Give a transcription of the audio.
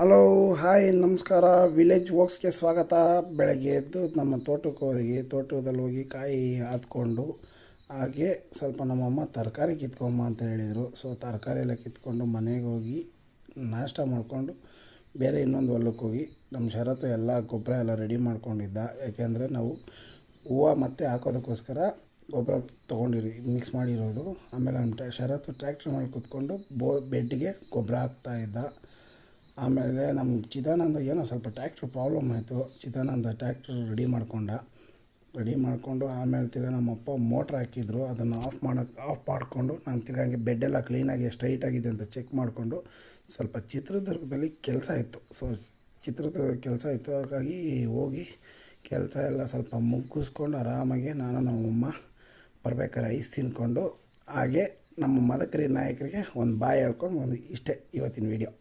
Hello hi ನಮಸ್ಕಾರ. Village ವಾಕ್ಸ್ಗೆ ಸ್ವಾಗತ. ಬೆಳಗ್ಗೆ ಎದ್ದು ನಮ್ಮ ತೋಟದಲ್ಲಿ ಹೋಗಿ ಕಾಯಿ ಹಾತ್ಕೊಂಡು, ಹಾಗೆ ಸ್ವಲ್ಪ ನಮ್ಮಮ್ಮ ತರಕಾರಿ ಕಿತ್ಕೊಂಬ ಅಂತ ಹೇಳಿದರು. ಸೊ ತರಕಾರಿ ಎಲ್ಲ ಕಿತ್ಕೊಂಡು ಮನೆಗೆ ಹೋಗಿ ನಾಷ್ಟ ಮಾಡಿಕೊಂಡು ಬೇರೆ ಇನ್ನೊಂದು ಹೊಲಕ್ಕೆ ಹೋಗಿ ನಮ್ಮ ಶರತ್ತು ಎಲ್ಲ ಗೊಬ್ಬರ ಎಲ್ಲ ರೆಡಿ ಮಾಡ್ಕೊಂಡಿದ್ದ. ಯಾಕೆಂದರೆ ನಾವು ಹೂವು ಮತ್ತು ಹಾಕೋದಕ್ಕೋಸ್ಕರ ಗೊಬ್ಬರ ಮಿಕ್ಸ್ ಮಾಡಿರೋದು. ಆಮೇಲೆ ನಮ್ಮ ಶರತ್ತು ಟ್ರ್ಯಾಕ್ಟ್ರ್ ಮೇಲೆ ಕೂತ್ಕೊಂಡು ಬೆಡ್ಗೆ ಗೊಬ್ಬರ ಹಾಕ್ತಾಯಿದ್ದ. ಆಮೇಲೆ ನಮ್ಮ ಚಿದಾನಂದ ಏನೋ ಸ್ವಲ್ಪ ಟ್ರ್ಯಾಕ್ಟ್ರ್ ಪ್ರಾಬ್ಲಮ್ ಆಯಿತು. ಚಿದಾನಂದ ಟ್ರ್ಯಾಕ್ಟ್ರ್ ರೆಡಿ ಮಾಡಿಕೊಂಡು ಆಮೇಲೆ ತಿರ್ಗಿ ನಮ್ಮಪ್ಪ ಮೋಟ್ರ್ ಹಾಕಿದ್ರು. ಅದನ್ನು ಆಫ್ ಮಾಡಿಕೊಂಡು ನಾನು ತಿರ್ಗಿ ಹಂಗೆ ಬೆಡ್ಡೆಲ್ಲ ಕ್ಲೀನಾಗಿ ಸ್ಟ್ರೈಟಾಗಿದೆ ಅಂತ ಚೆಕ್ ಮಾಡಿಕೊಂಡು ಸ್ವಲ್ಪ ಚಿತ್ರದುರ್ಗದಲ್ಲಿ ಕೆಲಸ ಇತ್ತು. ಚಿತ್ರದುರ್ಗ ಕೆಲಸ ಇತ್ತು, ಹಾಗಾಗಿ ಹೋಗಿ ಕೆಲಸ ಎಲ್ಲ ಸ್ವಲ್ಪ ಮುಗಿಸ್ಕೊಂಡು ಆರಾಮಾಗಿ ನಾನು ನಮ್ಮಮ್ಮ ಬರ್ಬೇಕಾದ್ರೆ ಐಸ್ ತಿಂದ್ಕೊಂಡು, ಹಾಗೆ ನಮ್ಮ ಮದಕರಿ ನಾಯಕರಿಗೆ ಒಂದು ಬಾಯ್ ಹೇಳ್ಕೊಂಡು ಇಷ್ಟೇ ಇವತ್ತಿನ ವೀಡಿಯೋ.